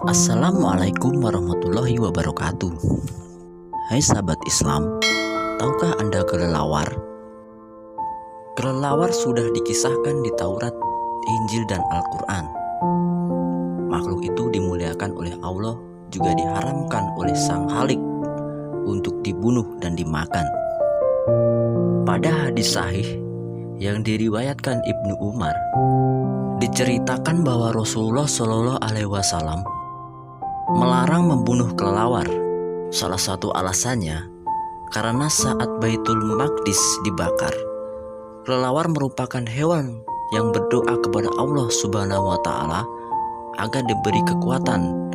Assalamualaikum warahmatullahi wabarakatuh. Hai sahabat Islam, tahukah Anda kelelawar? Kelelawar sudah dikisahkan di Taurat, Injil, dan Al-Quran. Makhluk itu dimuliakan oleh Allah, juga diharamkan oleh Sang Khalik untuk dibunuh dan dimakan. Pada hadis sahih yang diriwayatkan Ibnu Umar, diceritakan bahwa Rasulullah Shallallahu Alaihi Wasallam melarang membunuh kelelawar. Salah satu alasannya karena saat Baitul Maqdis dibakar, kelelawar merupakan hewan yang berdoa kepada Allah Subhanahu wa Ta'ala agar diberi kekuatan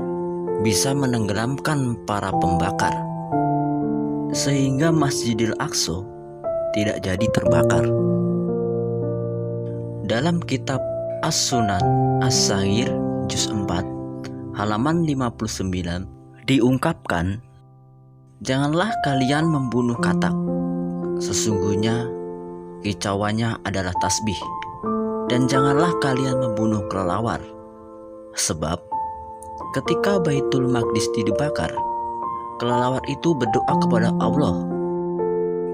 bisa menenggelamkan para pembakar, sehingga Masjidil Aqsa tidak jadi terbakar. Dalam kitab As-Sunan As-Saghir juz 4 halaman 59 diungkapkan, janganlah kalian membunuh katak, sesungguhnya kicauannya adalah tasbih, dan janganlah kalian membunuh kelelawar, sebab ketika Baitul Maqdis dibakar, kelelawar itu berdoa kepada Allah,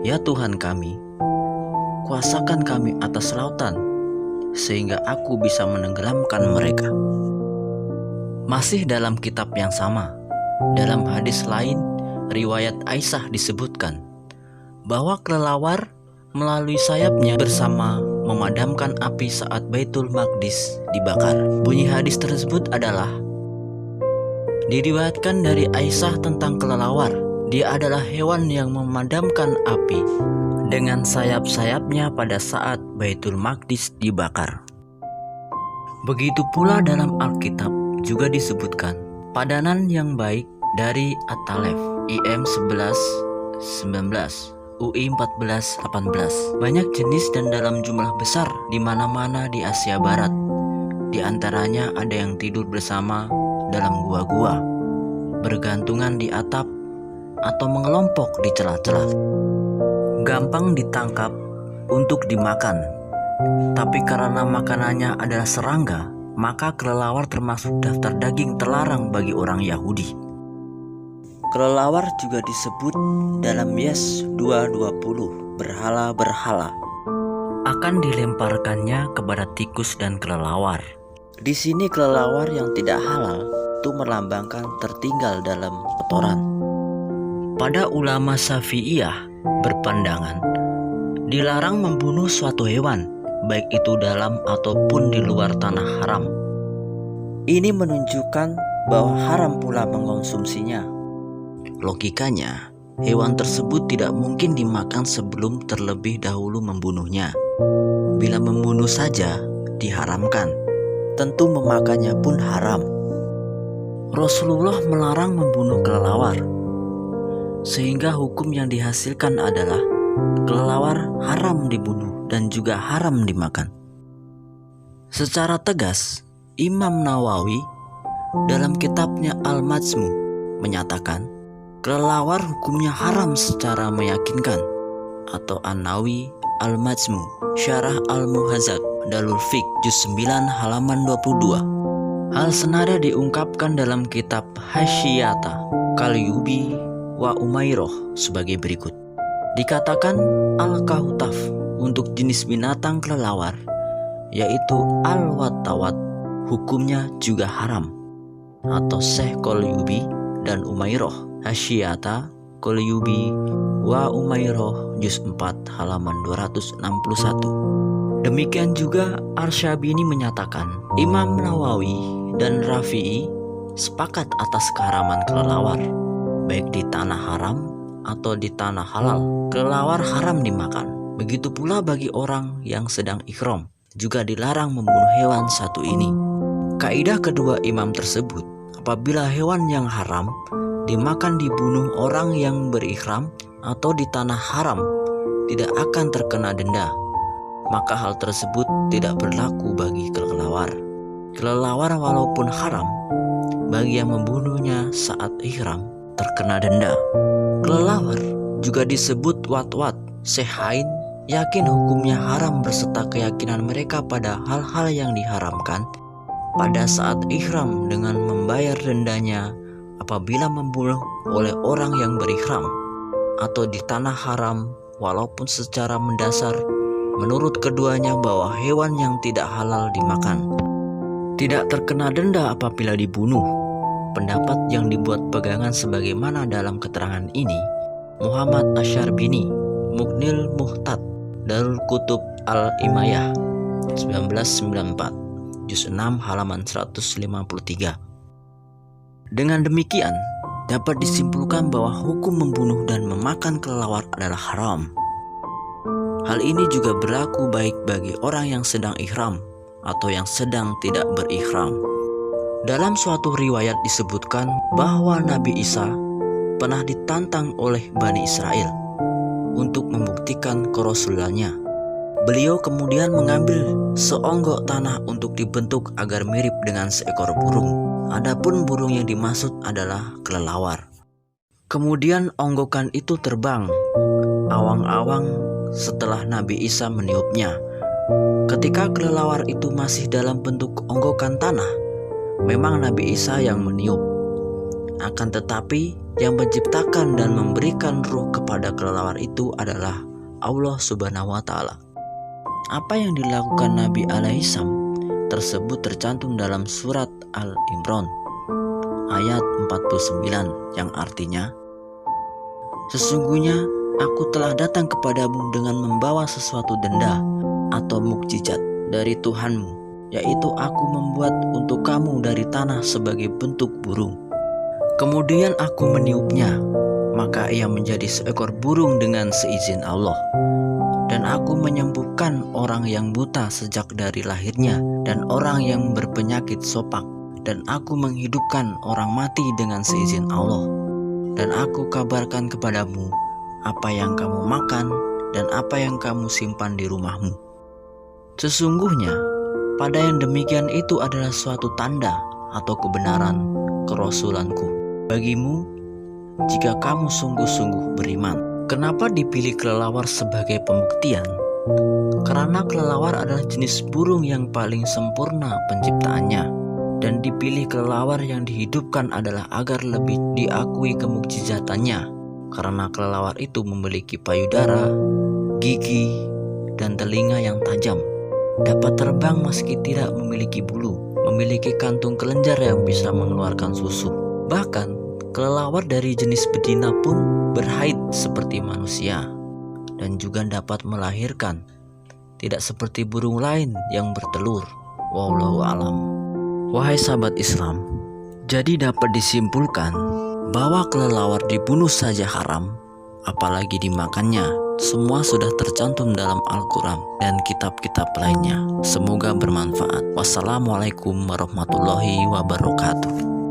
ya Tuhan kami, kuasakan kami atas lautan, sehingga aku bisa menenggelamkan mereka. Masih dalam kitab yang sama, dalam hadis lain, riwayat Aisyah disebutkan bahwa kelelawar melalui sayapnya bersama memadamkan api saat Baitul Maqdis dibakar. Bunyi hadis tersebut adalah diriwayatkan dari Aisyah tentang kelelawar. Dia adalah hewan yang memadamkan api dengan sayap-sayapnya pada saat Baitul Maqdis dibakar. Begitu pula dalam Alkitab juga disebutkan padanan yang baik dari At-Talef IM 11-19 UI 14-18. Banyak jenis dan dalam jumlah besar di mana-mana di Asia Barat. Di antaranya ada yang tidur bersama dalam gua-gua, bergantungan di atap, atau mengelompok di celah-celah. Gampang ditangkap untuk dimakan, tapi karena makanannya adalah serangga, maka kelelawar termasuk daftar daging terlarang bagi orang Yahudi. Kelelawar juga disebut dalam Yes 2:20 berhala-berhala. Akan dilemparkannya kepada tikus dan kelelawar. Di sini kelelawar yang tidak halal itu melambangkan tertinggal dalam kotoran. Pada ulama Syafi'iyah berpandangan dilarang membunuh suatu hewan, baik itu dalam ataupun di luar tanah haram. Ini menunjukkan bahwa haram pula mengkonsumsinya. Logikanya, hewan tersebut tidak mungkin dimakan sebelum terlebih dahulu membunuhnya. Bila membunuh saja diharamkan, tentu memakannya pun haram. Rasulullah melarang membunuh kelelawar, sehingga hukum yang dihasilkan adalah kelelawar haram dibunuh dan juga haram dimakan. Secara tegas, Imam Nawawi dalam kitabnya Al-Majmu menyatakan kelelawar hukumnya haram secara meyakinkan, atau An-Nawawi Al-Majmu Syarah Al-Muhadzab Dalul Fiqh juz 9 halaman 22. Hal senada diungkapkan dalam kitab Hasyiyata Qalyubi wa Umairoh sebagai berikut. Dikatakan Al-Kahutaf untuk jenis binatang kelelawar, yaitu Al-Watawat, hukumnya juga haram, atau Syekh Qalyubi dan Umairoh Hasyiyata Qalyubi wa Umairoh juz 4 halaman 261. Demikian juga Arsyabini menyatakan Imam Nawawi dan Rafi'i sepakat atas keharaman kelelawar, baik di tanah haram atau di tanah halal. Kelelawar haram dimakan. Begitu pula bagi orang yang sedang ihram, juga dilarang membunuh hewan satu ini. Kaidah kedua imam tersebut, apabila hewan yang haram dimakan dibunuh orang yang berihram atau di tanah haram, tidak akan terkena denda, maka hal tersebut tidak berlaku bagi kelelawar. Kelelawar walaupun haram, bagi yang membunuhnya saat ihram terkena denda. Kelelawar juga disebut wat-wat. Syekhain yakin hukumnya haram berserta keyakinan mereka pada hal-hal yang diharamkan pada saat ihram dengan membayar dendanya apabila membunuh oleh orang yang berihram atau di tanah haram, walaupun secara mendasar menurut keduanya bahwa hewan yang tidak halal dimakan tidak terkena denda apabila dibunuh. Pendapat yang dibuat pegangan sebagaimana dalam keterangan ini Muhammad Asyarbini, Mughnil Muhtad, Darul Kutub Al-Imayah 1994, juz 6 halaman 153. Dengan demikian dapat disimpulkan bahwa hukum membunuh dan memakan kelelawar adalah haram. Hal ini juga berlaku baik bagi orang yang sedang ihram atau yang sedang tidak berihram. Dalam suatu riwayat disebutkan bahwa Nabi Isa pernah ditantang oleh Bani Israel untuk membuktikan kerasulannya. Beliau kemudian mengambil seonggok tanah untuk dibentuk agar mirip dengan seekor burung. Adapun burung yang dimaksud adalah kelelawar. Kemudian onggokan itu terbang awang-awang setelah Nabi Isa meniupnya. Ketika kelelawar itu masih dalam bentuk onggokan tanah, memang Nabi Isa yang meniup. Akan tetapi yang menciptakan dan memberikan ruh kepada kelelawar itu adalah Allah Subhanahu wa Ta'ala. Apa yang dilakukan Nabi alaihissalam tersebut tercantum dalam surat Al-Imran ayat 49 yang artinya, sesungguhnya aku telah datang kepadamu dengan membawa sesuatu denda atau mukjizat dari Tuhanmu, yaitu aku membuat untuk kamu dari tanah sebagai bentuk burung. Kemudian aku meniupnya, maka ia menjadi seekor burung dengan seizin Allah. Dan aku menyembuhkan orang yang buta sejak dari lahirnya dan orang yang berpenyakit sopak. Dan aku menghidupkan orang mati dengan seizin Allah. Dan aku kabarkan kepadamu apa yang kamu makan dan apa yang kamu simpan di rumahmu. Sesungguhnya pada yang demikian itu adalah suatu tanda atau kebenaran kerasulanku bagimu jika kamu sungguh-sungguh beriman. Kenapa dipilih kelelawar sebagai pembuktian? Karena kelelawar adalah jenis burung yang paling sempurna penciptaannya, dan dipilih kelelawar yang dihidupkan adalah agar lebih diakui kemukjizatannya. Karena kelelawar itu memiliki payudara, gigi, dan telinga yang tajam, dapat terbang meski tidak memiliki bulu, memiliki kantung kelenjar yang bisa mengeluarkan susu. Bahkan kelelawar dari jenis betina pun berhaid seperti manusia dan juga dapat melahirkan, tidak seperti burung lain yang bertelur. Wallahu alam. Wahai sahabat Islam, jadi dapat disimpulkan bahwa kelelawar dibunuh saja haram, apalagi dimakannya. Semua sudah tercantum dalam Al-Quran dan kitab-kitab lainnya. Semoga bermanfaat. Wassalamualaikum warahmatullahi wabarakatuh.